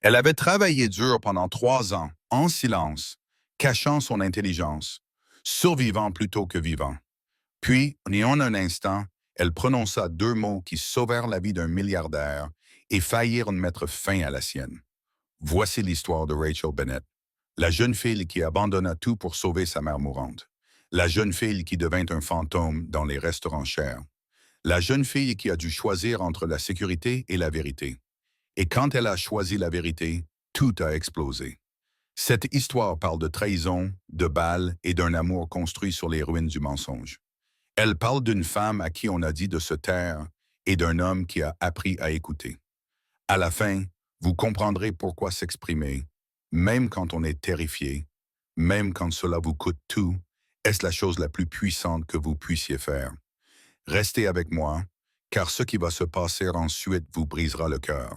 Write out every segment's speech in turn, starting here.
Elle avait travaillé dur pendant 3 ans, en silence, cachant son intelligence, survivant plutôt que vivant. Puis, en un instant, elle prononça 2 mots qui sauvèrent la vie d'un milliardaire et faillirent mettre fin à la sienne. Voici l'histoire de Rachel Bennett, la jeune fille qui abandonna tout pour sauver sa mère mourante, la jeune fille qui devint un fantôme dans les restaurants chers, la jeune fille qui a dû choisir entre la sécurité et la vérité. Et quand elle a choisi la vérité, tout a explosé. Cette histoire parle de trahison, de balles et d'un amour construit sur les ruines du mensonge. Elle parle d'une femme à qui on a dit de se taire et d'un homme qui a appris à écouter. À la fin, vous comprendrez pourquoi s'exprimer, même quand on est terrifié, même quand cela vous coûte tout, est la chose la plus puissante que vous puissiez faire. Restez avec moi, car ce qui va se passer ensuite vous brisera le cœur,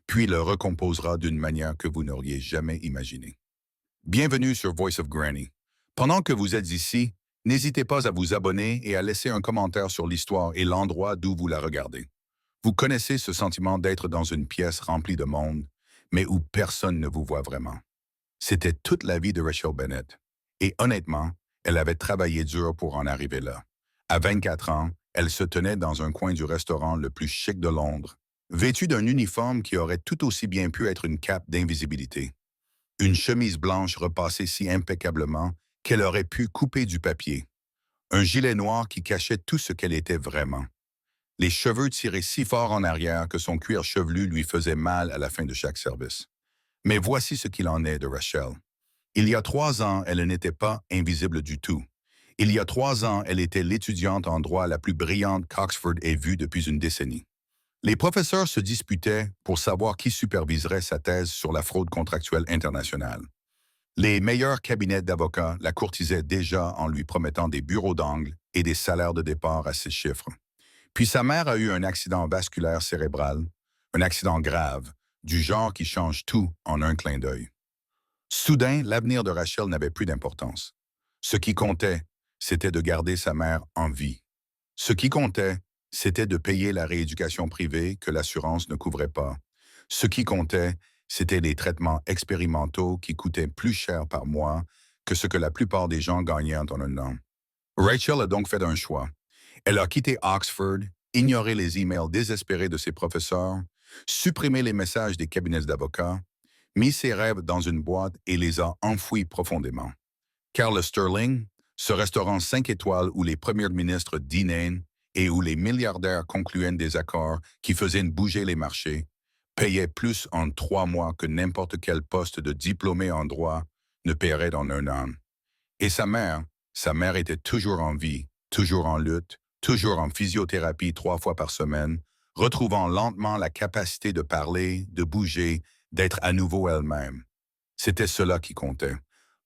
puis le recomposera d'une manière que vous n'auriez jamais imaginée. Bienvenue sur Voice of Granny. Pendant que vous êtes ici, n'hésitez pas à vous abonner et à laisser un commentaire sur l'histoire et l'endroit d'où vous la regardez. Vous connaissez ce sentiment d'être dans une pièce remplie de monde, mais où personne ne vous voit vraiment. C'était toute la vie de Rachel Bennett. Et honnêtement, elle avait travaillé dur pour en arriver là. À 24 ans, elle se tenait dans un coin du restaurant le plus chic de Londres, vêtue d'un uniforme qui aurait tout aussi bien pu être une cape d'invisibilité. Une chemise blanche repassée si impeccablement qu'elle aurait pu couper du papier. Un gilet noir qui cachait tout ce qu'elle était vraiment. Les cheveux tirés si fort en arrière que son cuir chevelu lui faisait mal à la fin de chaque service. Mais voici ce qu'il en est de Rachel. Il y a 3 ans, elle n'était pas invisible du tout. Il y a 3 ans, elle était l'étudiante en droit la plus brillante qu'Oxford ait vue depuis une décennie. Les professeurs se disputaient pour savoir qui superviserait sa thèse sur la fraude contractuelle internationale. Les meilleurs cabinets d'avocats la courtisaient déjà en lui promettant des bureaux d'angle et des salaires de départ à 6 chiffres. Puis sa mère a eu un accident vasculaire cérébral, un accident grave, du genre qui change tout en un clin d'œil. Soudain, l'avenir de Rachel n'avait plus d'importance. Ce qui comptait, c'était de garder sa mère en vie. Ce qui comptait, c'était de payer la rééducation privée que l'assurance ne couvrait pas. Ce qui comptait, c'était les traitements expérimentaux qui coûtaient plus cher par mois que ce que la plupart des gens gagnaient en un an. Rachel a donc fait un choix. Elle a quitté Oxford, ignoré les emails désespérés de ses professeurs, supprimé les messages des cabinets d'avocats, mis ses rêves dans une boîte et les a enfouis profondément. Car le Sterling, ce restaurant 5 étoiles où les premiers ministres dînaient et où les milliardaires concluaient des accords qui faisaient bouger les marchés, payait plus en 3 mois que n'importe quel poste de diplômé en droit ne paierait en un an. Et sa mère était toujours en vie, toujours en lutte, toujours en physiothérapie 3 fois par semaine, retrouvant lentement la capacité de parler, de bouger, d'être à nouveau elle-même. C'était cela qui comptait.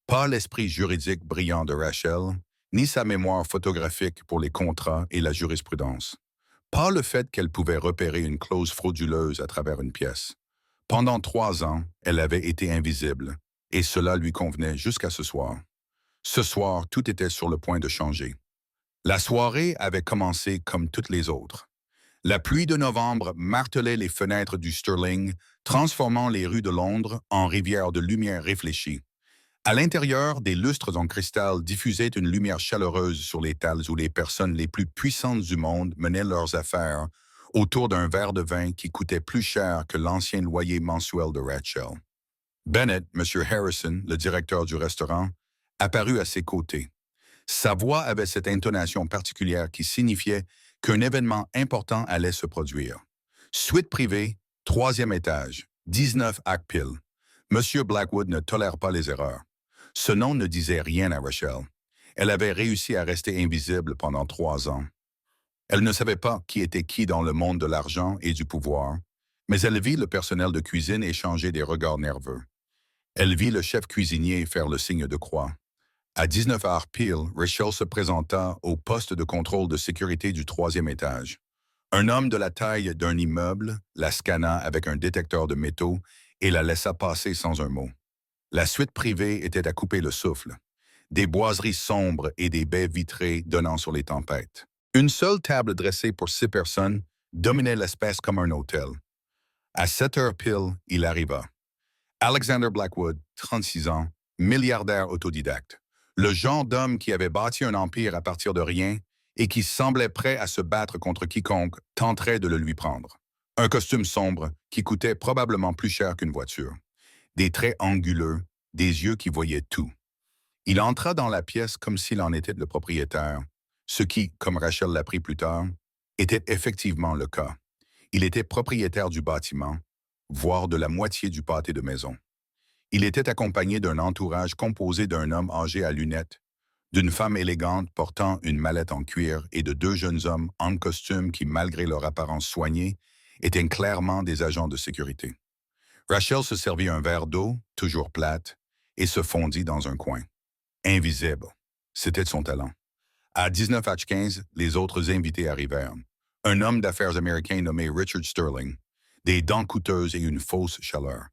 Pas l'esprit juridique brillant de Rachel, ni sa mémoire photographique pour les contrats et la jurisprudence. Pas le fait qu'elle pouvait repérer une clause frauduleuse à travers une pièce. Pendant 3 ans, elle avait été invisible, et cela lui convenait jusqu'à ce soir. Ce soir, tout était sur le point de changer. La soirée avait commencé comme toutes les autres. La pluie de novembre martelait les fenêtres du Sterling, transformant les rues de Londres en rivières de lumière réfléchie. À l'intérieur, des lustres en cristal diffusaient une lumière chaleureuse sur les tables où les personnes les plus puissantes du monde menaient leurs affaires autour d'un verre de vin qui coûtait plus cher que l'ancien loyer mensuel de Rachel. Bennett, M. Harrison, le directeur du restaurant, apparut à ses côtés. Sa voix avait cette intonation particulière qui signifiait qu'un événement important allait se produire. Suite privée, 3e étage, 19 Hackpill. M. Blackwood ne tolère pas les erreurs. Ce nom ne disait rien à Rachel. Elle avait réussi à rester invisible pendant 3 ans. Elle ne savait pas qui était qui dans le monde de l'argent et du pouvoir, mais elle vit le personnel de cuisine échanger des regards nerveux. Elle vit le chef cuisinier faire le signe de croix. À 19 heures pile, Rachel se présenta au poste de contrôle de sécurité du 3e étage. Un homme de la taille d'un immeuble la scanna avec un détecteur de métaux et la laissa passer sans un mot. La suite privée était à couper le souffle. Des boiseries sombres et des baies vitrées donnant sur les tempêtes. Une seule table dressée pour 6 personnes dominait l'espace comme un hôtel. À 7 heures pile, il arriva. Alexander Blackwood, 36 ans, milliardaire autodidacte. Le genre d'homme qui avait bâti un empire à partir de rien et qui semblait prêt à se battre contre quiconque tenterait de le lui prendre. Un costume sombre qui coûtait probablement plus cher qu'une voiture. Des traits anguleux, des yeux qui voyaient tout. Il entra dans la pièce comme s'il en était le propriétaire, ce qui, comme Rachel l'apprit plus tard, était effectivement le cas. Il était propriétaire du bâtiment, voire de la moitié du pâté de maison. Il était accompagné d'un entourage composé d'un homme âgé à lunettes, d'une femme élégante portant une mallette en cuir et de deux jeunes hommes en costume qui, malgré leur apparence soignée, étaient clairement des agents de sécurité. Rachel se servit un verre d'eau, toujours plate, et se fondit dans un coin. Invisible. C'était son talent. À 19h15, les autres invités arrivèrent. Un homme d'affaires américain nommé Richard Sterling, des dents coûteuses et une fausse chaleur.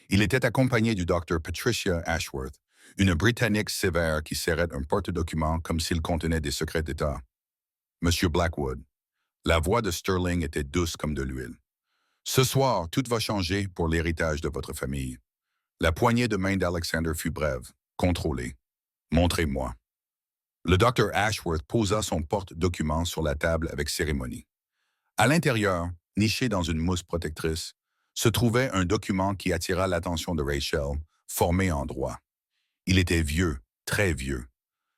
Il était accompagné du docteur Patricia Ashworth, une Britannique sévère qui serrait un porte-document comme s'il contenait des secrets d'État. Monsieur Blackwood. La voix de Sterling était douce comme de l'huile. Ce soir, tout va changer pour l'héritage de votre famille. La poignée de main d'Alexander fut brève, contrôlée. Montrez-moi. Le docteur Ashworth posa son porte-document sur la table avec cérémonie. À l'intérieur, niché dans une mousse protectrice, se trouvait un document qui attira l'attention de Rachel, formé en droit. Il était vieux, très vieux.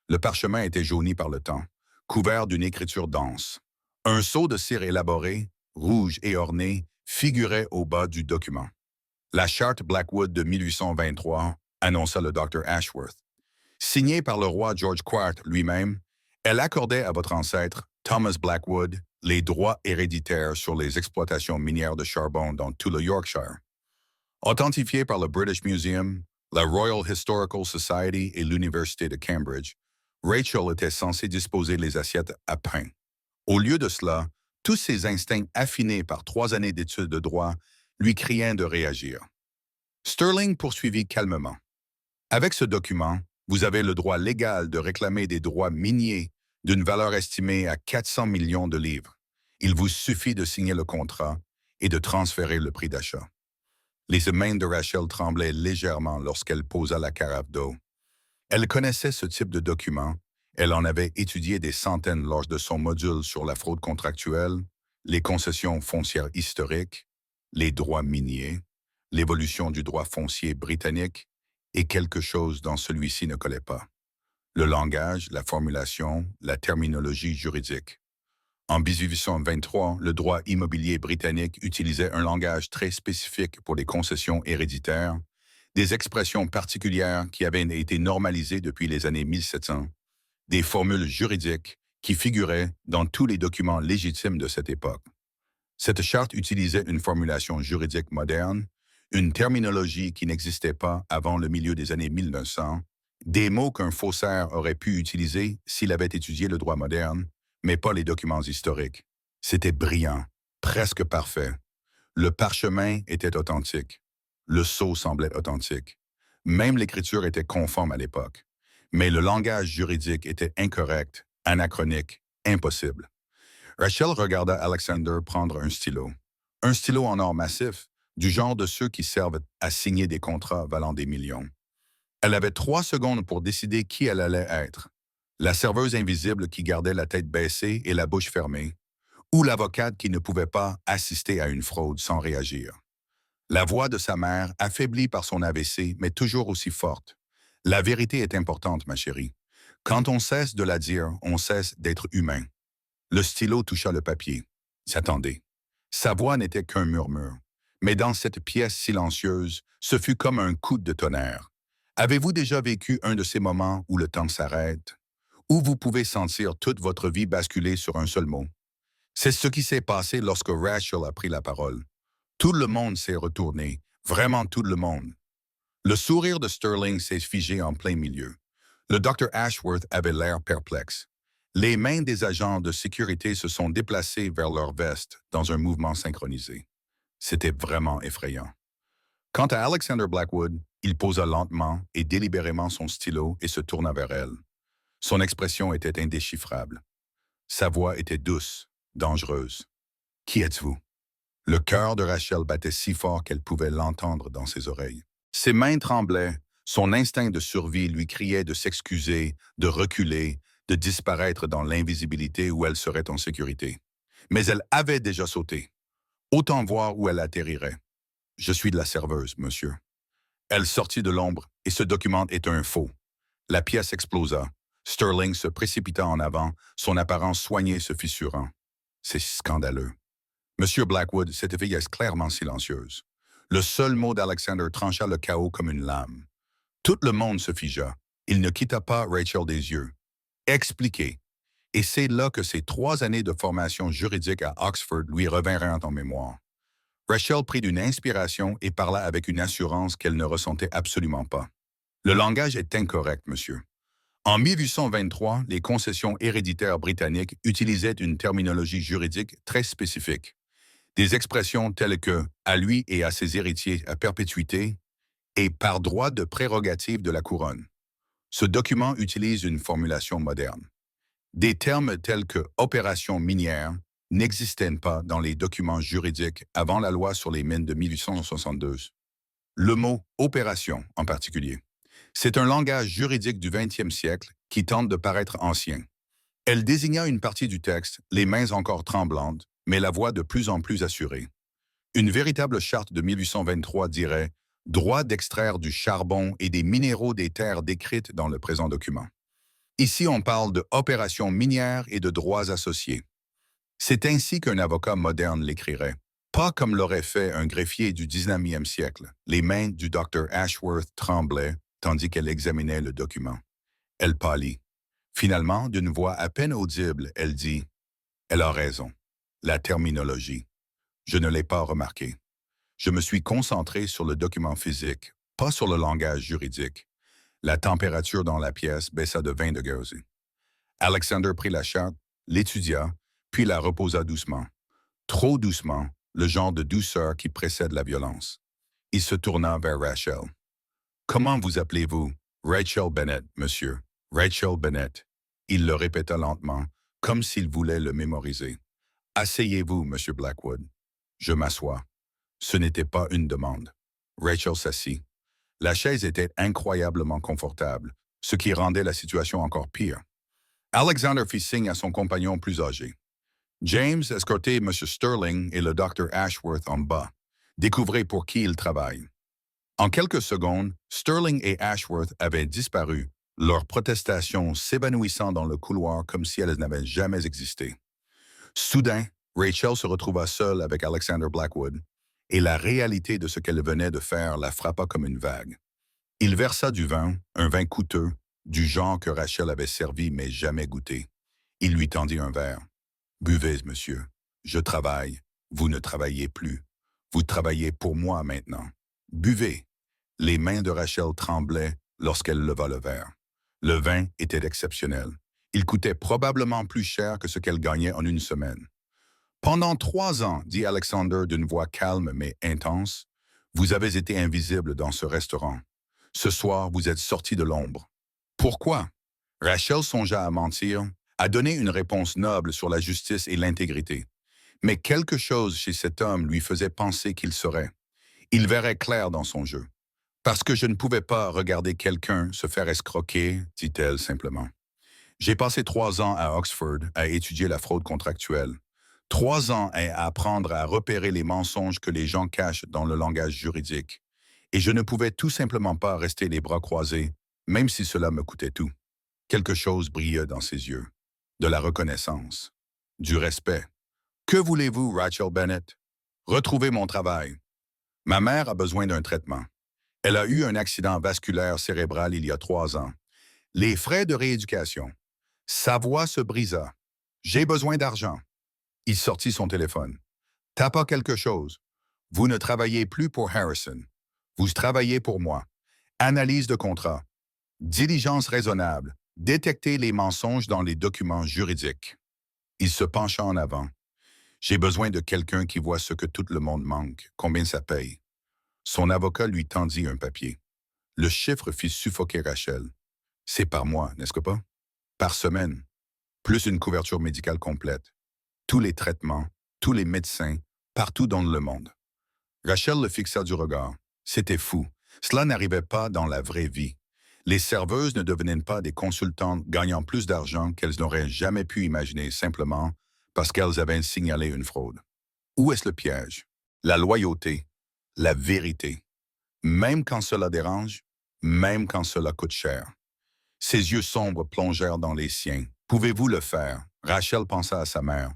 Le parchemin était jauni par le temps, couvert d'une écriture dense. Un sceau de cire élaboré, rouge et orné, figurait au bas du document. La charte Blackwood de 1823, annonça le docteur Ashworth. Signée par le roi George IV lui-même, elle accordait à votre ancêtre, Thomas Blackwood, les droits héréditaires sur les exploitations minières de charbon dans tout le Yorkshire. Authentifiée par le British Museum, la Royal Historical Society et l'Université de Cambridge, Rachel était censée disposer les assiettes à pain. Au lieu de cela, tous ses instincts affinés par 3 années d'études de droit lui criaient de réagir. Sterling poursuivit calmement. Avec ce document, vous avez le droit légal de réclamer des droits miniers d'une valeur estimée à 400 millions de livres. Il vous suffit de signer le contrat et de transférer le prix d'achat. Les mains de Rachel tremblaient légèrement lorsqu'elle posa la carafe d'eau. Elle connaissait ce type de document. Elle en avait étudié des centaines lors de son module sur la fraude contractuelle, les concessions foncières historiques, les droits miniers, l'évolution du droit foncier britannique, et quelque chose dans celui-ci ne collait pas. Le langage, la formulation, la terminologie juridique. En 1823, le droit immobilier britannique utilisait un langage très spécifique pour les concessions héréditaires, des expressions particulières qui avaient été normalisées depuis les années 1700, des formules juridiques qui figuraient dans tous les documents légitimes de cette époque. Cette charte utilisait une formulation juridique moderne, une terminologie qui n'existait pas avant le milieu des années 1900, des mots qu'un faussaire aurait pu utiliser s'il avait étudié le droit moderne, mais pas les documents historiques. C'était brillant, presque parfait. Le parchemin était authentique. Le sceau semblait authentique. Même l'écriture était conforme à l'époque. Mais le langage juridique était incorrect, anachronique, impossible. Rachel regarda Alexander prendre un stylo. Un stylo en or massif, du genre de ceux qui servent à signer des contrats valant des millions. Elle avait 3 secondes pour décider qui elle allait être. La serveuse invisible qui gardait la tête baissée et la bouche fermée, ou l'avocate qui ne pouvait pas assister à une fraude sans réagir. La voix de sa mère, affaiblie par son AVC, mais toujours aussi forte. La vérité est importante, ma chérie. Quand on cesse de la dire, on cesse d'être humain. Le stylo toucha le papier. S'attendait. Sa voix n'était qu'un murmure. Mais dans cette pièce silencieuse, ce fut comme un coup de tonnerre. Avez-vous déjà vécu un de ces moments où le temps s'arrête, où vous pouvez sentir toute votre vie basculer sur un seul mot? C'est ce qui s'est passé lorsque Rachel a pris la parole. Tout le monde s'est retourné, vraiment tout le monde. Le sourire de Sterling s'est figé en plein milieu. Le docteur Ashworth avait l'air perplexe. Les mains des agents de sécurité se sont déplacées vers leur veste dans un mouvement synchronisé. C'était vraiment effrayant. Quant à Alexander Blackwood, il posa lentement et délibérément son stylo et se tourna vers elle. Son expression était indéchiffrable. Sa voix était douce, dangereuse. « Qui êtes-vous » Le cœur de Rachel battait si fort qu'elle pouvait l'entendre dans ses oreilles. Ses mains tremblaient, son instinct de survie lui criait de s'excuser, de reculer, de disparaître dans l'invisibilité où elle serait en sécurité. Mais elle avait déjà sauté. Autant voir où elle atterrirait. Je suis de la serveuse, monsieur. Elle sortit de l'ombre et ce document est un faux. La pièce explosa. Sterling se précipita en avant, son apparence soignée se fissurant. C'est scandaleux. Monsieur Blackwood, cette fille est clairement silencieuse. Le seul mot d'Alexander trancha le chaos comme une lame. Tout le monde se figea. Il ne quitta pas Rachel des yeux. Expliquer. Et c'est là que ses 3 années de formation juridique à Oxford lui revinrent en mémoire. Rachel prit une inspiration et parla avec une assurance qu'elle ne ressentait absolument pas. Le langage est incorrect, monsieur. En 1823, les concessions héréditaires britanniques utilisaient une terminologie juridique très spécifique. Des expressions telles que « à lui et à ses héritiers à perpétuité » et « par droit de prérogative de la couronne ». Ce document utilise une formulation moderne. Des termes tels que « opération minière » n'existaient pas dans les documents juridiques avant la loi sur les mines de 1862. Le mot « opération » en particulier. C'est un langage juridique du 20e siècle qui tente de paraître ancien. Elle désigna une partie du texte, les mains encore tremblantes, mais la voix de plus en plus assurée. Une véritable charte de 1823 dirait « droit d'extraire du charbon et des minéraux des terres décrites dans le présent document ». Ici, on parle de opérations minières et de droits associés. C'est ainsi qu'un avocat moderne l'écrirait, pas comme l'aurait fait un greffier du 19e siècle. Les mains du Dr. Ashworth tremblaient tandis qu'elle examinait le document. Elle pâlit. Finalement, d'une voix à peine audible, elle dit « Elle a raison. La terminologie. Je ne l'ai pas remarqué. Je me suis concentré sur le document physique, pas sur le langage juridique. » La température dans la pièce baissa de 20 degrés. Alexander prit la charte, l'étudia, puis la reposa doucement. Trop doucement, le genre de douceur qui précède la violence. Il se tourna vers Rachel. « Comment vous appelez-vous? »« Rachel Bennett, monsieur. Rachel Bennett. » Il le répéta lentement, comme s'il voulait le mémoriser. « Asseyez-vous, monsieur Blackwood. » Je m'assois. Ce n'était pas une demande. Rachel s'assit. La chaise était incroyablement confortable, ce qui rendait la situation encore pire. Alexander fit signe à son compagnon plus âgé. James escortait M. Sterling et le Dr. Ashworth en bas. Découvrez pour qui il travaille. En quelques secondes, Sterling et Ashworth avaient disparu, leurs protestations s'évanouissant dans le couloir comme si elles n'avaient jamais existé. Soudain, Rachel se retrouva seule avec Alexander Blackwood, et la réalité de ce qu'elle venait de faire la frappa comme une vague. Il versa du vin, un vin coûteux, du genre que Rachel avait servi mais jamais goûté. Il lui tendit un verre. « Buvez, monsieur. Je travaille. Vous ne travaillez plus. Vous travaillez pour moi maintenant. Buvez. » Les mains de Rachel tremblaient lorsqu'elle leva le verre. Le vin était exceptionnel. Il coûtait probablement plus cher que ce qu'elle gagnait en une semaine. « Pendant 3 ans, dit Alexander d'une voix calme mais intense, vous avez été invisible dans ce restaurant. Ce soir, vous êtes sorti de l'ombre. Pourquoi? » Rachel songea à mentir, à donner une réponse noble sur la justice et l'intégrité. Mais quelque chose chez cet homme lui faisait penser qu'il saurait. Il verrait clair dans son jeu. « Parce que je ne pouvais pas regarder quelqu'un se faire escroquer, dit-elle simplement. J'ai passé 3 ans à Oxford à étudier la fraude contractuelle. 3 ans à apprendre à repérer les mensonges que les gens cachent dans le langage juridique. Et je ne pouvais tout simplement pas rester les bras croisés, même si cela me coûtait tout. Quelque chose brillait dans ses yeux. De la reconnaissance. Du respect. « Que voulez-vous, Rachel Bennett? »« Retrouver mon travail. Ma mère a besoin d'un traitement. Elle a eu un accident vasculaire cérébral il y a 3 ans. Les frais de rééducation. Sa voix se brisa. J'ai besoin d'argent. » Il sortit son téléphone. « Tapa quelque chose. Vous ne travaillez plus pour Harrison. Vous travaillez pour moi. Analyse de contrat. Diligence raisonnable. Détecter les mensonges dans les documents juridiques. » Il se pencha en avant. « J'ai besoin de quelqu'un qui voit ce que tout le monde manque. Combien ça paye? » Son avocat lui tendit un papier. Le chiffre fit suffoquer Rachel. « C'est par mois, n'est-ce pas? Par semaine. Plus une couverture médicale complète. Tous les traitements, tous les médecins, partout dans le monde. » Rachel le fixa du regard. C'était fou. Cela n'arrivait pas dans la vraie vie. Les serveuses ne devenaient pas des consultantes gagnant plus d'argent qu'elles n'auraient jamais pu imaginer simplement parce qu'elles avaient signalé une fraude. Où est-ce le piège? La loyauté, la vérité. Même quand cela dérange, même quand cela coûte cher. Ses yeux sombres plongèrent dans les siens. Pouvez-vous le faire? Rachel pensa à sa mère,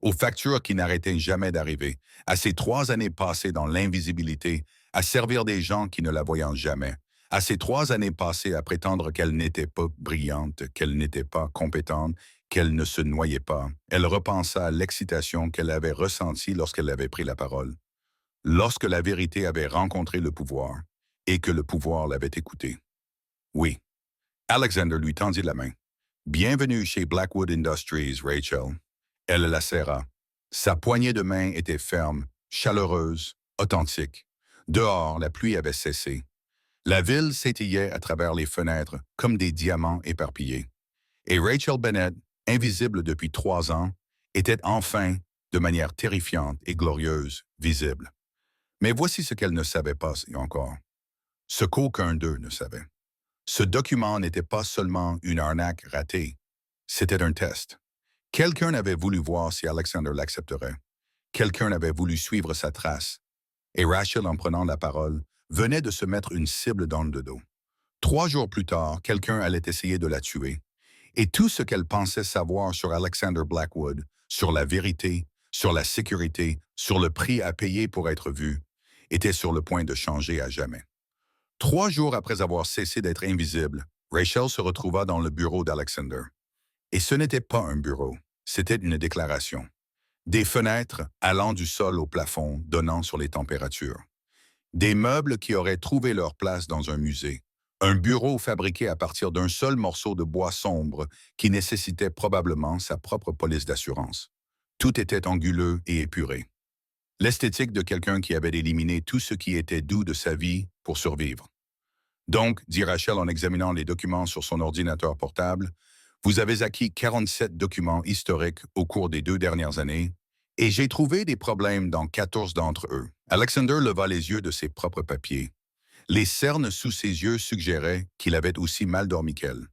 aux factures qui n'arrêtaient jamais d'arriver, à ces 3 années passées dans l'invisibilité, à servir des gens qui ne la voyaient jamais, à ces 3 années passées à prétendre qu'elle n'était pas brillante, qu'elle n'était pas compétente, qu'elle ne se noyait pas. Elle repensa à l'excitation qu'elle avait ressentie lorsqu'elle avait pris la parole, lorsque la vérité avait rencontré le pouvoir et que le pouvoir l'avait écoutée. Oui. Alexander lui tendit la main. Bienvenue chez Blackwood Industries, Rachel. Elle la serra. Sa poignée de main était ferme, chaleureuse, authentique. Dehors, la pluie avait cessé. La ville s'étillait à travers les fenêtres comme des diamants éparpillés. Et Rachel Bennett, invisible depuis 3 ans, était enfin, de manière terrifiante et glorieuse, visible. Mais voici ce qu'elle ne savait pas encore. Ce qu'aucun d'eux ne savait. Ce document n'était pas seulement une arnaque ratée, c'était un test. Quelqu'un avait voulu voir si Alexander l'accepterait. Quelqu'un avait voulu suivre sa trace. Et Rachel, en prenant la parole, venait de se mettre une cible dans le dos. 3 jours plus tard, quelqu'un allait essayer de la tuer. Et tout ce qu'elle pensait savoir sur Alexander Blackwood, sur la vérité, sur la sécurité, sur le prix à payer pour être vue, était sur le point de changer à jamais. 3 jours après avoir cessé d'être invisible, Rachel se retrouva dans le bureau d'Alexander. Et ce n'était pas un bureau, c'était une déclaration. Des fenêtres allant du sol au plafond, donnant sur les températures. Des meubles qui auraient trouvé leur place dans un musée. Un bureau fabriqué à partir d'un seul morceau de bois sombre qui nécessitait probablement sa propre police d'assurance. Tout était anguleux et épuré. L'esthétique de quelqu'un qui avait éliminé tout ce qui était doux de sa vie pour survivre. Donc, dit Rachel en examinant les documents sur son ordinateur portable, vous avez acquis 47 documents historiques au cours des 2 dernières années, et j'ai trouvé des problèmes dans 14 d'entre eux. Alexander leva les yeux de ses propres papiers. Les cernes sous ses yeux suggéraient qu'il avait aussi mal dormi qu'elle.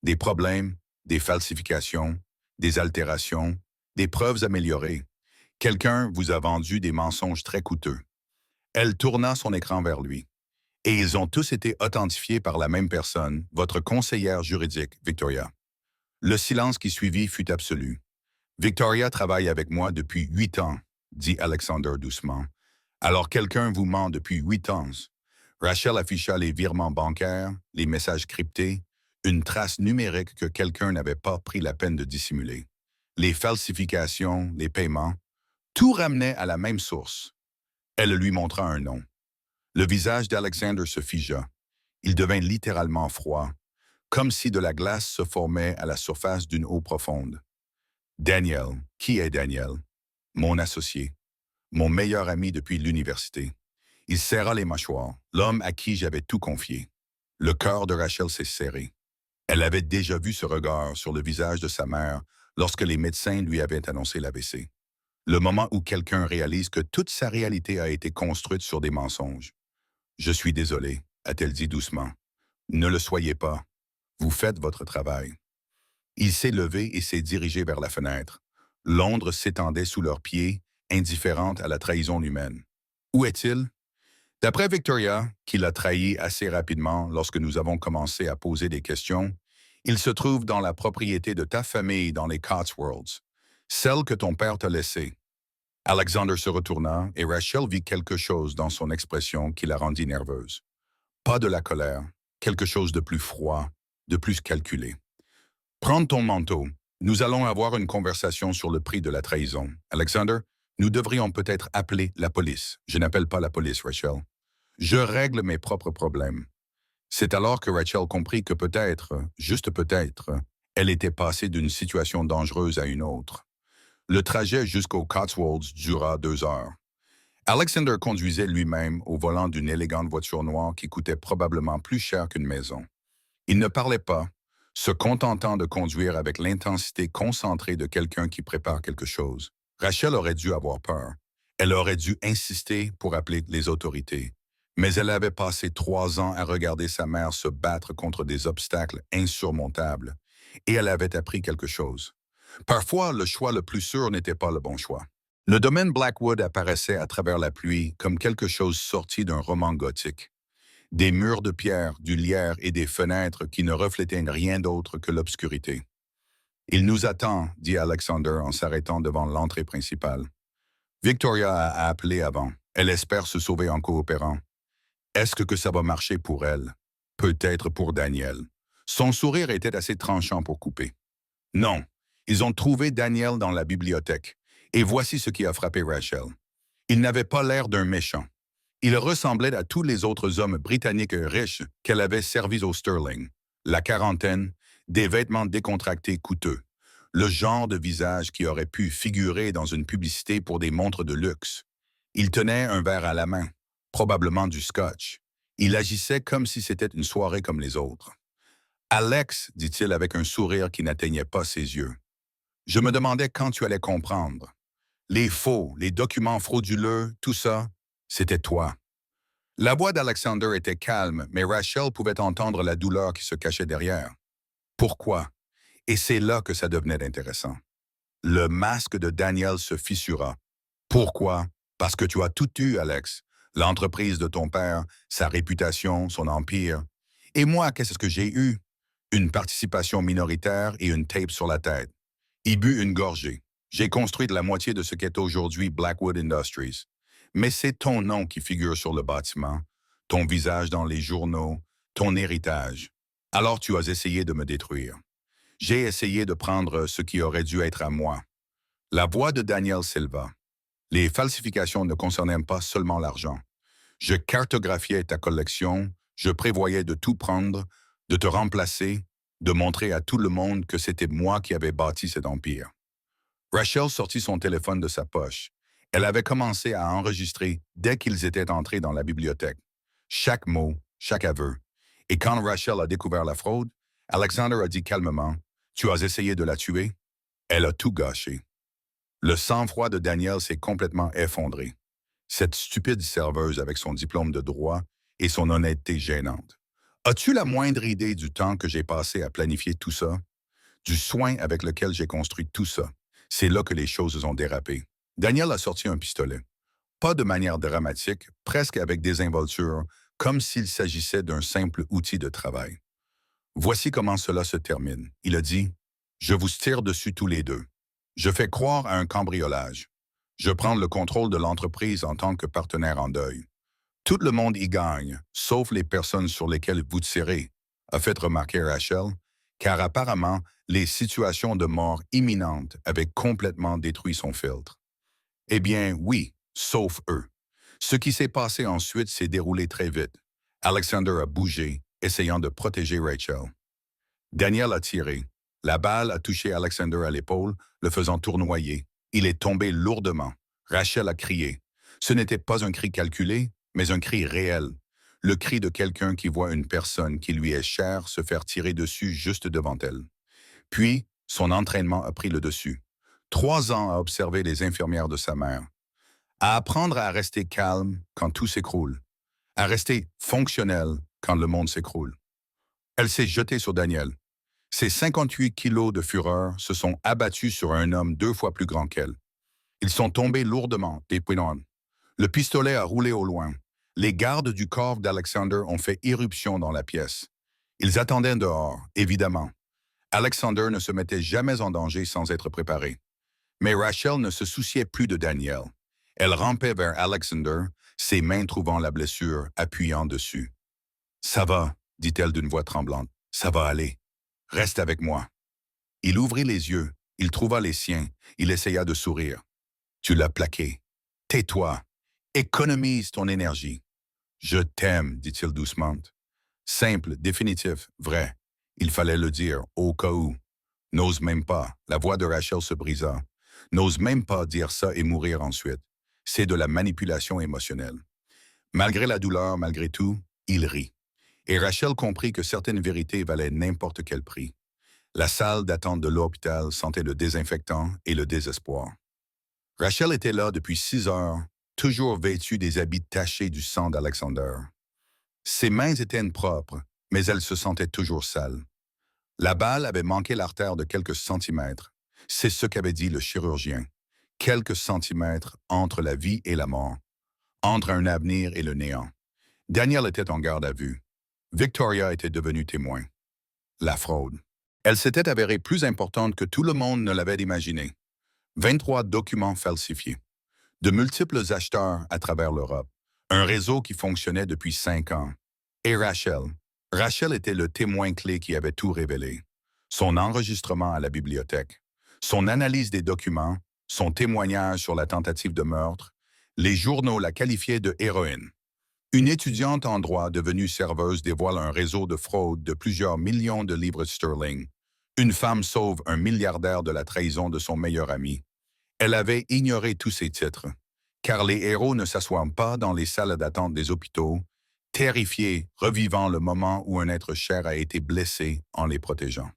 Des problèmes, des falsifications, des altérations, des preuves améliorées. Quelqu'un vous a vendu des mensonges très coûteux. Elle tourna son écran vers lui. Et ils ont tous été authentifiés par la même personne, votre conseillère juridique, Victoria. Le silence qui suivit fut absolu. Victoria travaille avec moi depuis 8 ans, dit Alexander doucement. Alors quelqu'un vous ment depuis 8 ans. Rachel afficha les virements bancaires, les messages cryptés, une trace numérique que quelqu'un n'avait pas pris la peine de dissimuler. Les falsifications, les paiements, tout ramenait à la même source. Elle lui montra un nom. Le visage d'Alexander se figea. Il devint littéralement froid, comme si de la glace se formait à la surface d'une eau profonde. Daniel, qui est Daniel? Mon associé, mon meilleur ami depuis l'université. Il serra les mâchoires, l'homme à qui j'avais tout confié. Le cœur de Rachel s'est serré. Elle avait déjà vu ce regard sur le visage de sa mère lorsque les médecins lui avaient annoncé l'AVC. Le moment où quelqu'un réalise que toute sa réalité a été construite sur des mensonges. « Je suis désolé », a-t-elle dit doucement. « Ne le soyez pas. Vous faites votre travail. » Il s'est levé et s'est dirigé vers la fenêtre. Londres s'étendait sous leurs pieds, indifférente à la trahison humaine. Où est-il? D'après Victoria, qui l'a trahi assez rapidement lorsque nous avons commencé à poser des questions, il se trouve dans la propriété de ta famille dans les Cotswolds, celle que ton père t'a laissée. Alexander se retourna et Rachel vit quelque chose dans son expression qui la rendit nerveuse. Pas de la colère, quelque chose de plus froid, de plus calculé. Prends ton manteau. Nous allons avoir une conversation sur le prix de la trahison. Alexander, nous devrions peut-être appeler la police. Je n'appelle pas la police, Rachel. Je règle mes propres problèmes. C'est alors que Rachel comprit que peut-être, juste peut-être, elle était passée d'une situation dangereuse à une autre. Le trajet jusqu'aux Cotswolds dura 2 heures. Alexander conduisait lui-même au volant d'une élégante voiture noire qui coûtait probablement plus cher qu'une maison. Il ne parlait pas, se contentant de conduire avec l'intensité concentrée de quelqu'un qui prépare quelque chose. Rachel aurait dû avoir peur. Elle aurait dû insister pour appeler les autorités. Mais elle avait passé 3 ans à regarder sa mère se battre contre des obstacles insurmontables, et elle avait appris quelque chose. Parfois, le choix le plus sûr n'était pas le bon choix. Le domaine Blackwood apparaissait à travers la pluie comme quelque chose sorti d'un roman gothique. Des murs de pierre, du lierre et des fenêtres qui ne reflétaient rien d'autre que l'obscurité. Il nous attend, dit Alexander en s'arrêtant devant l'entrée principale. Victoria a appelé avant. Elle espère se sauver en coopérant. Est-ce que ça va marcher pour elle? Peut-être pour Daniel. Son sourire était assez tranchant pour couper. Non, ils ont trouvé Daniel dans la bibliothèque. Et voici ce qui a frappé Rachel. Il n'avait pas l'air d'un méchant. Il ressemblait à tous les autres hommes britanniques riches qu'elle avait servis au Sterling. La quarantaine, des vêtements décontractés coûteux. Le genre de visage qui aurait pu figurer dans une publicité pour des montres de luxe. Il tenait un verre à la main, probablement du scotch. Il agissait comme si c'était une soirée comme les autres. Alex, dit-il avec un sourire qui n'atteignait pas ses yeux. Je me demandais quand tu allais comprendre. Les faux, les documents frauduleux, tout ça, c'était toi. La voix d'Alexander était calme, mais Rachel pouvait entendre la douleur qui se cachait derrière. Pourquoi? Et c'est là que ça devenait intéressant. Le masque de Daniel se fissura. Pourquoi? Parce que tu as tout eu, Alex. L'entreprise de ton père, sa réputation, son empire. Et moi, qu'est-ce que j'ai eu? Une participation minoritaire et une tape sur la tête. Il but une gorgée. J'ai construit de la moitié de ce qu'est aujourd'hui Blackwood Industries. Mais c'est ton nom qui figure sur le bâtiment, ton visage dans les journaux, ton héritage. Alors tu as essayé de me détruire. J'ai essayé de prendre ce qui aurait dû être à moi. La voix de Daniel Silva. Les falsifications ne concernaient pas seulement l'argent. Je cartographiais ta collection, je prévoyais de tout prendre, de te remplacer, de montrer à tout le monde que c'était moi qui avais bâti cet empire. Rachel sortit son téléphone de sa poche. Elle avait commencé à enregistrer dès qu'ils étaient entrés dans la bibliothèque. Chaque mot, chaque aveu. Et quand Rachel a découvert la fraude, Alexander a dit calmement, « Tu as essayé de la tuer? » Elle a tout gâché. Le sang-froid de Daniel s'est complètement effondré. Cette stupide serveuse avec son diplôme de droit et son honnêteté gênante. As-tu la moindre idée du temps que j'ai passé à planifier tout ça? Du soin avec lequel j'ai construit tout ça? C'est là que les choses ont dérapé. Daniel a sorti un pistolet. Pas de manière dramatique, presque avec désinvolture, comme s'il s'agissait d'un simple outil de travail. Voici comment cela se termine. Il a dit, « Je vous tire dessus tous les deux. Je fais croire à un cambriolage. Je prends le contrôle de l'entreprise en tant que partenaire en deuil. Tout le monde y gagne, sauf les personnes sur lesquelles vous tirez, » a fait remarquer Rachel, car apparemment, les situations de mort imminente avaient complètement détruit son filtre. Eh bien, oui, sauf eux. Ce qui s'est passé ensuite s'est déroulé très vite. Alexander a bougé, essayant de protéger Rachel. Daniel a tiré. La balle a touché Alexander à l'épaule, le faisant tournoyer. Il est tombé lourdement. Rachel a crié. Ce n'était pas un cri calculé, mais un cri réel. Le cri de quelqu'un qui voit une personne qui lui est chère se faire tirer dessus juste devant elle. Puis, son entraînement a pris le dessus. 3 ans à observer les infirmières de sa mère. À apprendre à rester calme quand tout s'écroule. À rester fonctionnel quand le monde s'écroule. Elle s'est jetée sur Daniel. Ses 58 kilos de fureur se sont abattus sur un homme 2 fois plus grand qu'elle. Ils sont tombés lourdement, dépouillant. Le pistolet a roulé au loin. Les gardes du corps d'Alexander ont fait irruption dans la pièce. Ils attendaient dehors, évidemment. Alexander ne se mettait jamais en danger sans être préparé. Mais Rachel ne se souciait plus de Daniel. Elle rampait vers Alexander, ses mains trouvant la blessure, appuyant dessus. « Ça va, dit-elle d'une voix tremblante. Ça va aller. Reste avec moi. » Il ouvrit les yeux, il trouva les siens, il essaya de sourire. « Tu l'as plaqué. Tais-toi. Économise ton énergie. »« Je t'aime, dit-il doucement. Simple, définitif, vrai. Il fallait le dire, au cas où. N'ose même pas. La voix de Rachel se brisa. N'ose même pas dire ça et mourir ensuite. C'est de la manipulation émotionnelle. Malgré la douleur, malgré tout, il rit. Et Rachel comprit que certaines vérités valaient n'importe quel prix. La salle d'attente de l'hôpital sentait le désinfectant et le désespoir. Rachel était là depuis 6 heures, toujours vêtu des habits tachés du sang d'Alexander. Ses mains étaient propres, mais elles se sentaient toujours sales. La balle avait manqué l'artère de quelques centimètres. C'est ce qu'avait dit le chirurgien. Quelques centimètres entre la vie et la mort, entre un avenir et le néant. Daniel était en garde à vue. Victoria était devenue témoin. La fraude. Elle s'était avérée plus importante que tout le monde ne l'avait imaginé. 23 documents falsifiés. De multiples acheteurs à travers l'Europe. Un réseau qui fonctionnait depuis 5 ans. Et Rachel. Rachel était le témoin clé qui avait tout révélé. Son enregistrement à la bibliothèque, son analyse des documents, son témoignage sur la tentative de meurtre, les journaux la qualifiaient de héroïne. Une étudiante en droit devenue serveuse dévoile un réseau de fraude de plusieurs millions de livres sterling. Une femme sauve un milliardaire de la trahison de son meilleur ami. Elle avait ignoré tous ces titres, car les héros ne s'assoient pas dans les salles d'attente des hôpitaux, terrifiés, revivant le moment où un être cher a été blessé en les protégeant.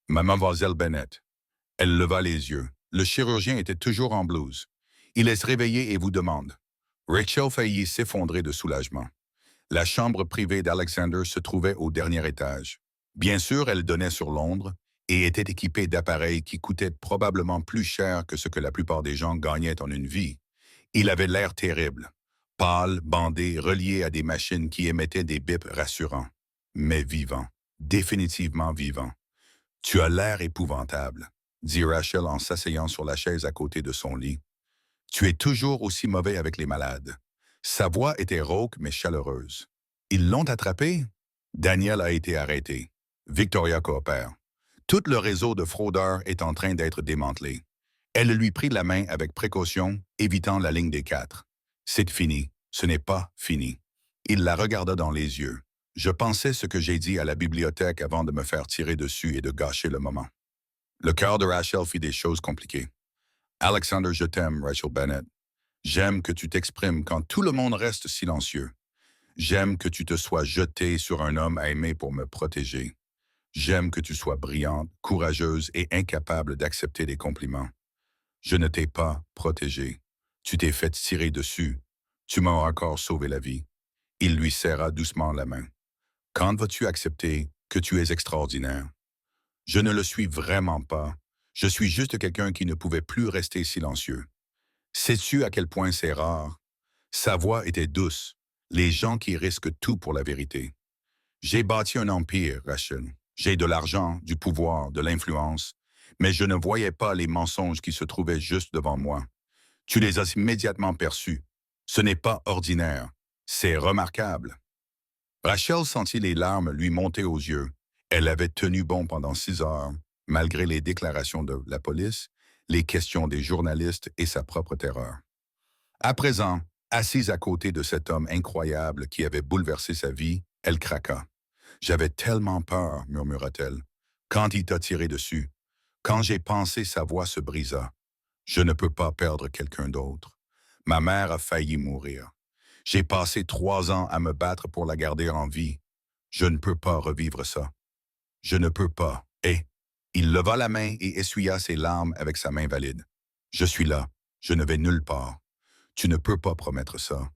Mademoiselle Bennett. Elle leva les yeux. Le chirurgien était toujours en blouse. Il laisse réveiller et vous demande. Rachel faillit s'effondrer de soulagement. La chambre privée d'Alexander se trouvait au dernier étage. Bien sûr, elle donnait sur Londres et était équipée d'appareils qui coûtaient probablement plus cher que ce que la plupart des gens gagnaient en une vie. Il avait l'air terrible, pâle, bandé, relié à des machines qui émettaient des bips rassurants, mais vivant, définitivement vivant. « Tu as l'air épouvantable », dit Rachel en s'asseyant sur la chaise à côté de son lit. « Tu es toujours aussi mauvais avec les malades. » Sa voix était rauque mais chaleureuse. « Ils l'ont attrapé? » Daniel a été arrêté. Victoria coopère. Tout le réseau de fraudeurs est en train d'être démantelé. Elle lui prit la main avec précaution, évitant la ligne des 4. « C'est fini. Ce n'est pas fini. » Il la regarda dans les yeux. « Je pensais ce que j'ai dit à la bibliothèque avant de me faire tirer dessus et de gâcher le moment. » Le cœur de Rachel fit des choses compliquées. « Alexander, je t'aime, Rachel Bennett. J'aime que tu t'exprimes quand tout le monde reste silencieux. J'aime que tu te sois jetée sur un homme à aimer pour me protéger. J'aime que tu sois brillante, courageuse et incapable d'accepter des compliments. Je ne t'ai pas protégée. Tu t'es fait tirer dessus. Tu m'as encore sauvé la vie. » Il lui serra doucement la main. « Quand vas-tu accepter que tu es extraordinaire? » « Je ne le suis vraiment pas. Je suis juste quelqu'un qui ne pouvait plus rester silencieux. Sais-tu à quel point c'est rare? » Sa voix était douce. Les gens qui risquent tout pour la vérité. « J'ai bâti un empire, Rachel. J'ai de l'argent, du pouvoir, de l'influence, mais je ne voyais pas les mensonges qui se trouvaient juste devant moi. Tu les as immédiatement perçus. Ce n'est pas ordinaire. C'est remarquable. » Rachel sentit les larmes lui monter aux yeux. Elle avait tenu bon pendant 6 heures, malgré les déclarations de la police, les questions des journalistes et sa propre terreur. À présent, assise à côté de cet homme incroyable qui avait bouleversé sa vie, elle craqua. « J'avais tellement peur, murmura-t-elle, quand il t'a tiré dessus. Quand j'ai pensé, sa voix se brisa. Je ne peux pas perdre quelqu'un d'autre. Ma mère a failli mourir. J'ai passé 3 ans à me battre pour la garder en vie. Je ne peux pas revivre ça. Je ne peux pas. » Et il leva la main et essuya ses larmes avec sa main valide. « Je suis là. Je ne vais nulle part. Tu ne peux pas promettre ça.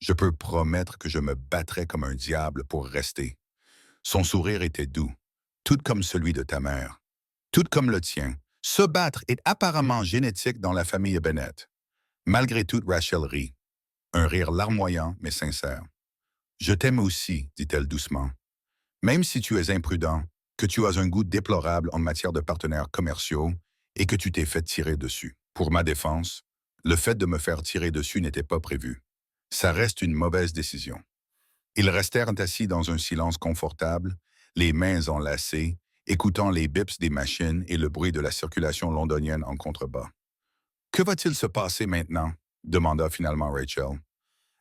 Je peux promettre que je me battrai comme un diable pour rester. » Son sourire était doux, tout comme celui de ta mère, tout comme le tien. Se battre est apparemment génétique dans la famille Bennett. Malgré tout, Rachel rit. Un rire larmoyant mais sincère. « Je t'aime aussi, dit-elle doucement. Même si tu es imprudent, que tu as un goût déplorable en matière de partenaires commerciaux et que tu t'es fait tirer dessus. Pour ma défense, le fait de me faire tirer dessus n'était pas prévu. Ça reste une mauvaise décision. » Ils restèrent assis dans un silence confortable, les mains enlacées, écoutant les bips des machines et le bruit de la circulation londonienne en contrebas. « Que va-t-il se passer maintenant? » demanda finalement Rachel.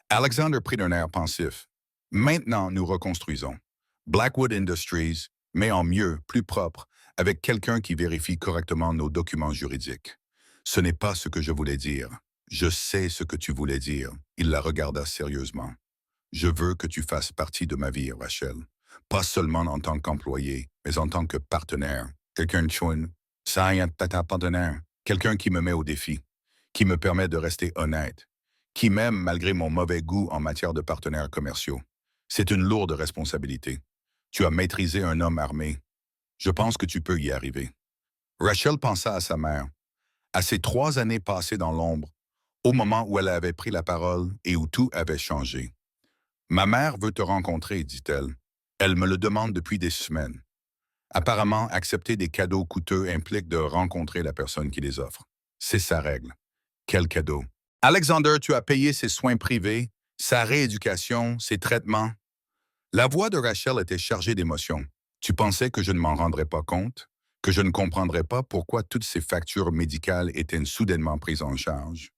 Alexander prit un air pensif. « Maintenant, nous reconstruisons. Blackwood Industries, mais en mieux, plus propre, avec quelqu'un qui vérifie correctement nos documents juridiques. Ce n'est pas ce que je voulais dire. Je sais ce que tu voulais dire. » Il la regarda sérieusement. « Je veux que tu fasses partie de ma vie, Rachel. Pas seulement en tant qu'employé, mais en tant que partenaire. Quelqu'un de chouine. Ça y est, partenaire. Quelqu'un qui me met au défi. Qui me permet de rester honnête. qui m'aime malgré mon mauvais goût en matière de partenaires commerciaux. C'est une lourde responsabilité. Tu as maîtrisé un homme armé. Je pense que tu peux y arriver. Rachel pensa à sa mère, à ses 3 années passées dans l'ombre, au moment où elle avait pris la parole et où tout avait changé. Ma mère veut te rencontrer, dit-elle. Elle me le demande depuis des semaines. Apparemment, accepter des cadeaux coûteux implique de rencontrer la personne qui les offre. C'est sa règle. Quel cadeau? Alexander, tu as payé ses soins privés, sa rééducation, ses traitements. La voix de Rachel était chargée d'émotion. Tu pensais que je ne m'en rendrais pas compte? Que je ne comprendrais pas pourquoi toutes ces factures médicales étaient soudainement prises en charge?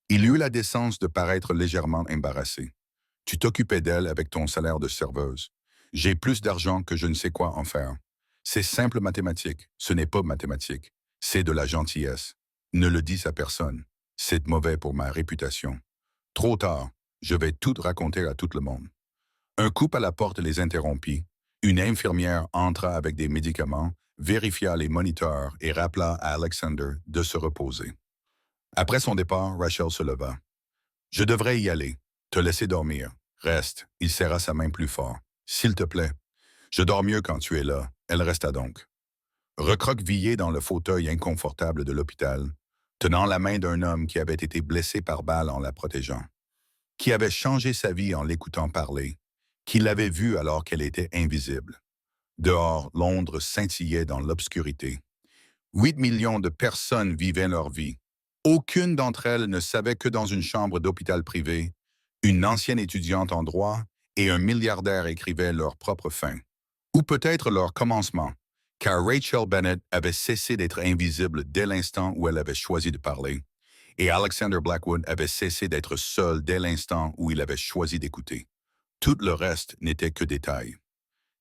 Il eut la décence de paraître légèrement embarrassé. Tu t'occupais d'elle avec ton salaire de serveuse. J'ai plus d'argent que je ne sais quoi en faire. C'est simple mathématique. Ce n'est pas mathématique. C'est de la gentillesse. Ne le dis à personne. C'est mauvais pour ma réputation. Trop tard. Je vais tout raconter à tout le monde. Un coup à la porte les interrompit. Une infirmière entra avec des médicaments, vérifia les moniteurs et rappela à Alexander de se reposer. Après son départ, Rachel se leva. Je devrais y aller. Te laisser dormir. Reste. Il serra sa main plus fort. S'il te plaît. Je dors mieux quand tu es là. Elle resta donc. Recroquevillée dans le fauteuil inconfortable de l'hôpital, tenant la main d'un homme qui avait été blessé par balle en la protégeant, qui avait changé sa vie en l'écoutant parler, qui l'avait vue alors qu'elle était invisible. Dehors, Londres scintillait dans l'obscurité. 8 millions de personnes vivaient leur vie. Aucune d'entre elles ne savait que dans une chambre d'hôpital privé, une ancienne étudiante en droit et un milliardaire écrivaient leur propre fin. Ou peut-être leur commencement, car Rachel Bennett avait cessé d'être invisible dès l'instant où elle avait choisi de parler, et Alexander Blackwood avait cessé d'être seul dès l'instant où il avait choisi d'écouter. Tout le reste n'était que détail.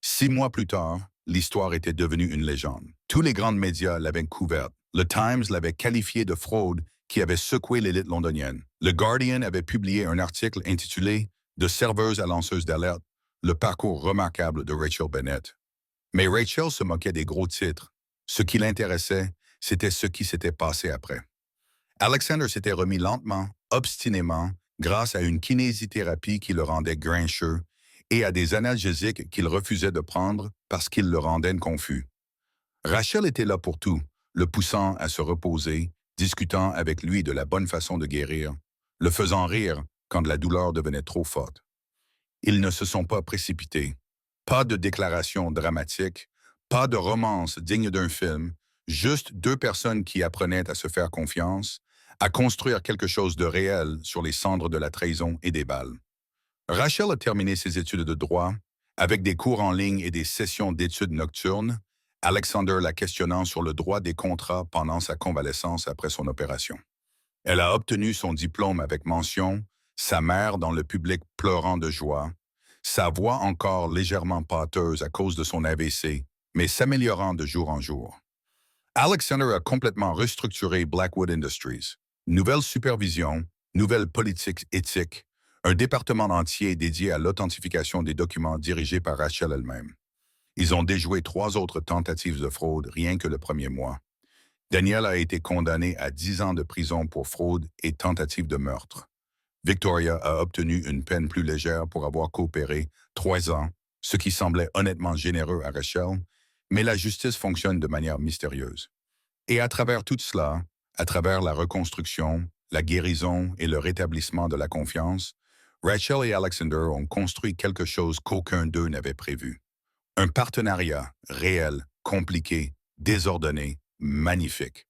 6 mois plus tard, l'histoire était devenue une légende. Tous les grands médias l'avaient couverte. Le Times l'avait qualifié de fraude qui avait secoué l'élite londonienne. Le Guardian avait publié un article intitulé « De serveuse à lanceuse d'alerte, le parcours remarquable de Rachel Bennett ». Mais Rachel se moquait des gros titres. Ce qui l'intéressait, c'était ce qui s'était passé après. Alexander s'était remis lentement, obstinément, grâce à une kinésithérapie qui le rendait grincheux et à des analgésiques qu'il refusait de prendre parce qu'ils le rendaient confus. Rachel était là pour tout, le poussant à se reposer, discutant avec lui de la bonne façon de guérir, le faisant rire quand la douleur devenait trop forte. Ils ne se sont pas précipités. Pas de déclaration dramatique, pas de romance digne d'un film, juste deux personnes qui apprenaient à se faire confiance, à construire quelque chose de réel sur les cendres de la trahison et des balles. Rachel a terminé ses études de droit, avec des cours en ligne et des sessions d'études nocturnes, Alexander la questionnant sur le droit des contrats pendant sa convalescence après son opération. Elle a obtenu son diplôme avec mention, sa mère dans le public pleurant de joie, sa voix encore légèrement pâteuse à cause de son AVC, mais s'améliorant de jour en jour. Alexander a complètement restructuré Blackwood Industries. Nouvelle supervision, nouvelle politique éthique, un département entier dédié à l'authentification des documents dirigé par Rachel elle-même. Ils ont déjoué 3 autres tentatives de fraude rien que le premier mois. Daniel a été condamné à 10 ans de prison pour fraude et tentative de meurtre. Victoria a obtenu une peine plus légère pour avoir coopéré 3 ans, ce qui semblait honnêtement généreux à Rachel, mais la justice fonctionne de manière mystérieuse. Et à travers tout cela, à travers la reconstruction, la guérison et le rétablissement de la confiance, Rachel et Alexander ont construit quelque chose qu'aucun d'eux n'avait prévu. Un partenariat réel, compliqué, désordonné, magnifique.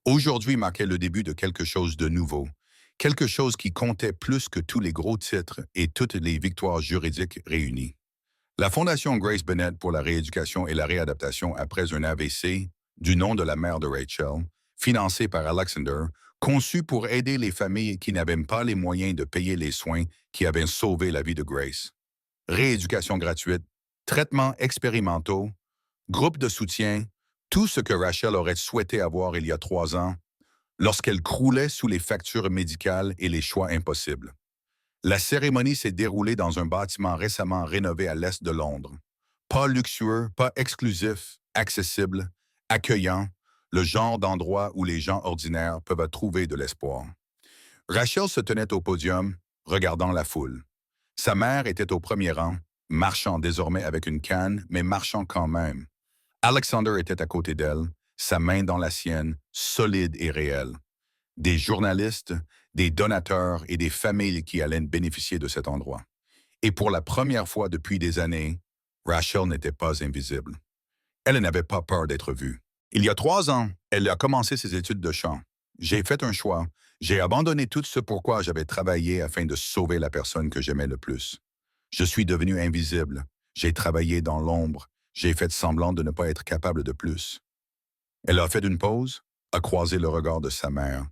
Aujourd'hui marquait le début de quelque chose de nouveau, quelque chose qui comptait plus que tous les gros titres et toutes les victoires juridiques réunies. La Fondation Grace Bennett pour la rééducation et la réadaptation après un AVC, du nom de la mère de Rachel, financée par Alexander, conçue pour aider les familles qui n'avaient pas les moyens de payer les soins qui avaient sauvé la vie de Grace. Rééducation gratuite, traitements expérimentaux, groupe de soutien, tout ce que Rachel aurait souhaité avoir il y a 3 ans, lorsqu'elle croulait sous les factures médicales et les choix impossibles. La cérémonie s'est déroulée dans un bâtiment récemment rénové à l'est de Londres. Pas luxueux, pas exclusif, accessible, accueillant, le genre d'endroit où les gens ordinaires peuvent trouver de l'espoir. Rachel se tenait au podium, regardant la foule. Sa mère était au premier rang, marchant désormais avec une canne, mais marchant quand même. Alexander était à côté d'elle, sa main dans la sienne, solide et réelle. Des journalistes, des donateurs et des familles qui allaient bénéficier de cet endroit. Et pour la première fois depuis des années, Rachel n'était pas invisible. Elle n'avait pas peur d'être vue. Il y a 3 ans, elle a commencé ses études de chant. J'ai fait un choix. J'ai abandonné tout ce pourquoi j'avais travaillé afin de sauver la personne que j'aimais le plus. Je suis devenu invisible. J'ai travaillé dans l'ombre. J'ai fait semblant de ne pas être capable de plus. Elle a fait une pause, a croisé le regard de sa mère.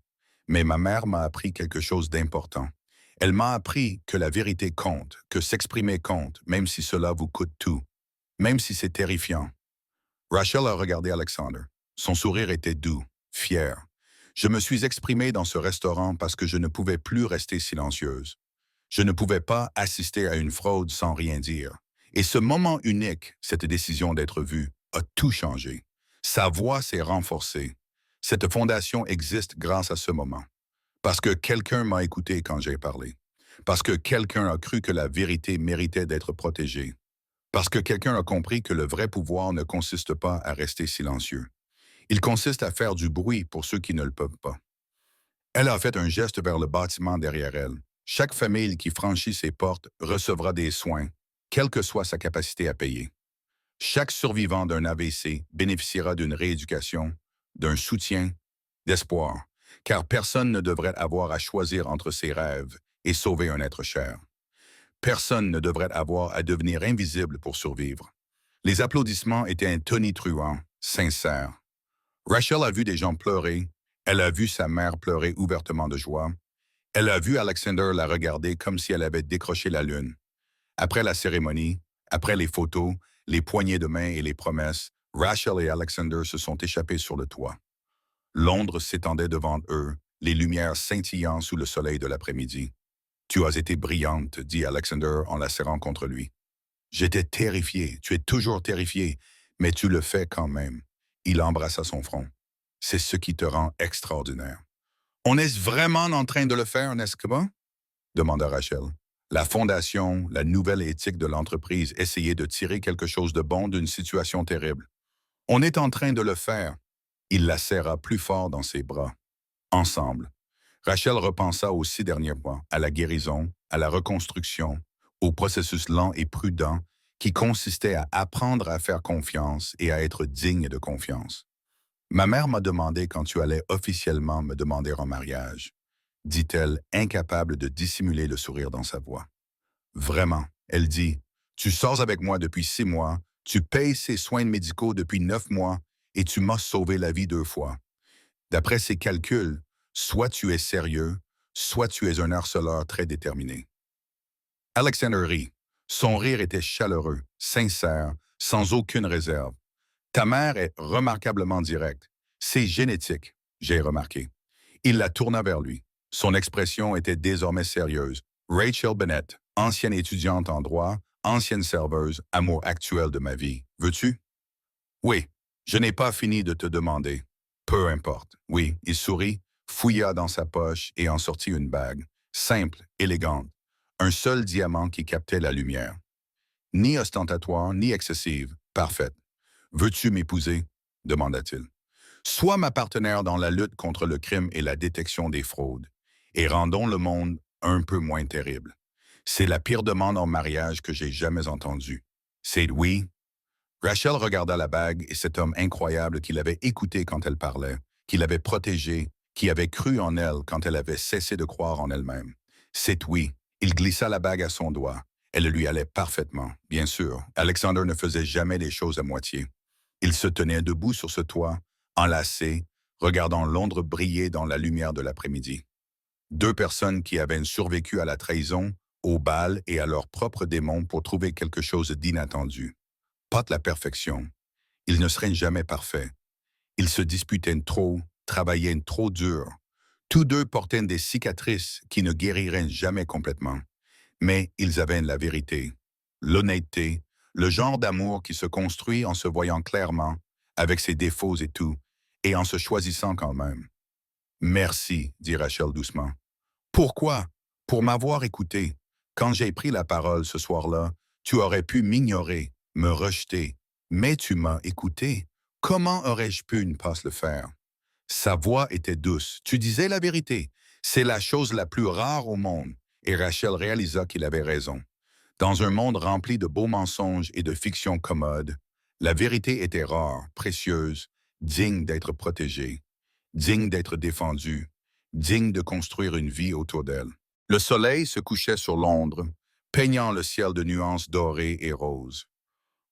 Mais ma mère m'a appris quelque chose d'important. Elle m'a appris que la vérité compte, que s'exprimer compte, même si cela vous coûte tout, même si c'est terrifiant. Rachel a regardé Alexander. Son sourire était doux, fier. Je me suis exprimée dans ce restaurant parce que je ne pouvais plus rester silencieuse. Je ne pouvais pas assister à une fraude sans rien dire. Et ce moment unique, cette décision d'être vue, a tout changé. Sa voix s'est renforcée. Cette fondation existe grâce à ce moment. Parce que quelqu'un m'a écouté quand j'ai parlé. Parce que quelqu'un a cru que la vérité méritait d'être protégée. Parce que quelqu'un a compris que le vrai pouvoir ne consiste pas à rester silencieux. Il consiste à faire du bruit pour ceux qui ne le peuvent pas. Elle a fait un geste vers le bâtiment derrière elle. Chaque famille qui franchit ses portes recevra des soins, quelle que soit sa capacité à payer. Chaque survivant d'un AVC bénéficiera d'une rééducation, d'un soutien, d'espoir, car personne ne devrait avoir à choisir entre ses rêves et sauver un être cher. Personne ne devrait avoir à devenir invisible pour survivre. Les applaudissements étaient tonitruants, sincères. Rachel a vu des gens pleurer, elle a vu sa mère pleurer ouvertement de joie, elle a vu Alexander la regarder comme si elle avait décroché la lune. Après la cérémonie, après les photos, les poignées de main et les promesses, Rachel et Alexander se sont échappés sur le toit. Londres s'étendait devant eux, les lumières scintillant sous le soleil de l'après-midi. « Tu as été brillante », dit Alexander en la serrant contre lui. « J'étais terrifié, tu es toujours terrifié, mais tu le fais quand même. » Il embrassa son front. « C'est ce qui te rend extraordinaire. »« On est vraiment en train de le faire, n'est-ce pas ?» demanda Rachel. La fondation, la nouvelle éthique de l'entreprise essayait de tirer quelque chose de bon d'une situation terrible. « On est en train de le faire. » Il la serra plus fort dans ses bras. Ensemble. Rachel repensa aux 6 derniers mois, à la guérison, à la reconstruction, au processus lent et prudent qui consistait à apprendre à faire confiance et à être digne de confiance. « Ma mère m'a demandé quand tu allais officiellement me demander en mariage, » dit-elle, incapable de dissimuler le sourire dans sa voix. « Vraiment, elle dit, tu sors avec moi depuis 6 mois, tu payes ses soins médicaux depuis 9 mois et tu m'as sauvé la vie 2 fois. D'après ses calculs, soit tu es sérieux, soit tu es un harceleur très déterminé. » Alexander rit. Son rire était chaleureux, sincère, sans aucune réserve. « Ta mère est remarquablement directe. C'est génétique, j'ai remarqué. » Il la tourna vers lui. Son expression était désormais sérieuse. « Rachel Bennett, ancienne étudiante en droit, ancienne serveuse, amour actuel de ma vie. Veux-tu? » « Oui, je n'ai pas fini de te demander. » « Peu importe. » Oui, il sourit, fouilla dans sa poche et en sortit une bague. Simple, élégante. Un seul diamant qui captait la lumière. Ni ostentatoire, ni excessive. Parfaite. « Veux-tu m'épouser? » demanda-t-il. « Sois ma partenaire dans la lutte contre le crime et la détection des fraudes, et rendons le monde un peu moins terrible. C'est la pire demande en mariage que j'ai jamais entendue. C'est oui. » Rachel regarda la bague et cet homme incroyable qui l'avait écouté quand elle parlait, qui l'avait protégée, qui avait cru en elle quand elle avait cessé de croire en elle-même. C'est oui. Il glissa la bague à son doigt. Elle lui allait parfaitement, bien sûr. Alexander ne faisait jamais les choses à moitié. Il se tenait debout sur ce toit, enlacé, regardant Londres briller dans la lumière de l'après-midi. 2 personnes qui avaient survécu à la trahison, au bal et à leurs propres démons pour trouver quelque chose d'inattendu. Pas de la perfection. Ils ne seraient jamais parfaits. Ils se disputaient trop, travaillaient trop dur. Tous 2 portaient des cicatrices qui ne guériraient jamais complètement. Mais ils avaient la vérité, l'honnêteté, le genre d'amour qui se construit en se voyant clairement, avec ses défauts et tout, et en se choisissant quand même. « Merci, » dit Rachel doucement. Pourquoi? Pour m'avoir écouté. Quand j'ai pris la parole ce soir-là, tu aurais pu m'ignorer, me rejeter, mais tu m'as écouté. Comment aurais-je pu ne pas le faire? Sa voix était douce. Tu disais la vérité. C'est la chose la plus rare au monde. Et Rachel réalisa qu'il avait raison. Dans un monde rempli de beaux mensonges et de fictions commodes, la vérité était rare, précieuse, digne d'être protégée, digne d'être défendue, digne de construire une vie autour d'elle. Le soleil se couchait sur Londres, peignant le ciel de nuances dorées et roses.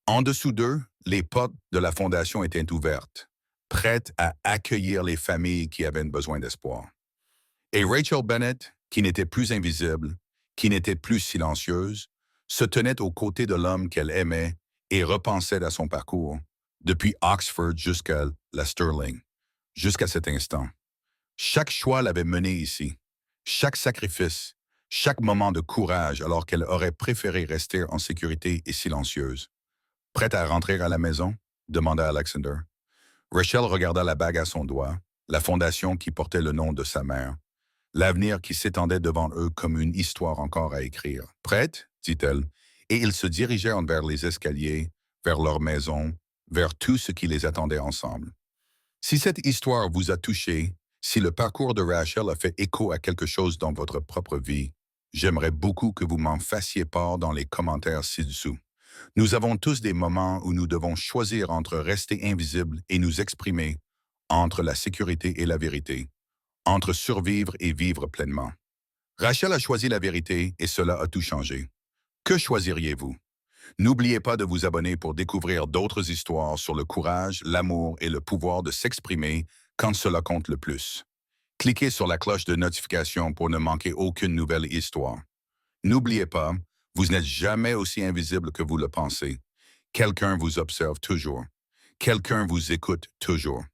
En dessous d'eux, les portes de la fondation étaient ouvertes, prêtes à accueillir les familles qui avaient besoin d'espoir. Et Rachel Bennett, qui n'était plus invisible, qui n'était plus silencieuse, se tenait aux côtés de l'homme qu'elle aimait et repensait à son parcours, depuis Oxford jusqu'à la Stirling, jusqu'à cet instant. Chaque choix l'avait menée ici, chaque sacrifice, chaque moment de courage alors qu'elle aurait préféré rester en sécurité et silencieuse. Prête à rentrer à la maison? Demanda Alexander. Rachel regarda la bague à son doigt, la fondation qui portait le nom de sa mère, l'avenir qui s'étendait devant eux comme une histoire encore à écrire. Prête? Dit-elle, et ils se dirigèrent vers les escaliers, vers leur maison, vers tout ce qui les attendait ensemble. Si cette histoire vous a touché, si le parcours de Rachel a fait écho à quelque chose dans votre propre vie, j'aimerais beaucoup que vous m'en fassiez part dans les commentaires ci-dessous. Nous avons tous des moments où nous devons choisir entre rester invisibles et nous exprimer, entre la sécurité et la vérité, entre survivre et vivre pleinement. Rachel a choisi la vérité et cela a tout changé. Que choisiriez-vous? N'oubliez pas de vous abonner pour découvrir d'autres histoires sur le courage, l'amour et le pouvoir de s'exprimer quand cela compte le plus. Cliquez sur la cloche de notification pour ne manquer aucune nouvelle histoire. N'oubliez pas, vous n'êtes jamais aussi invisible que vous le pensez. Quelqu'un vous observe toujours. Quelqu'un vous écoute toujours.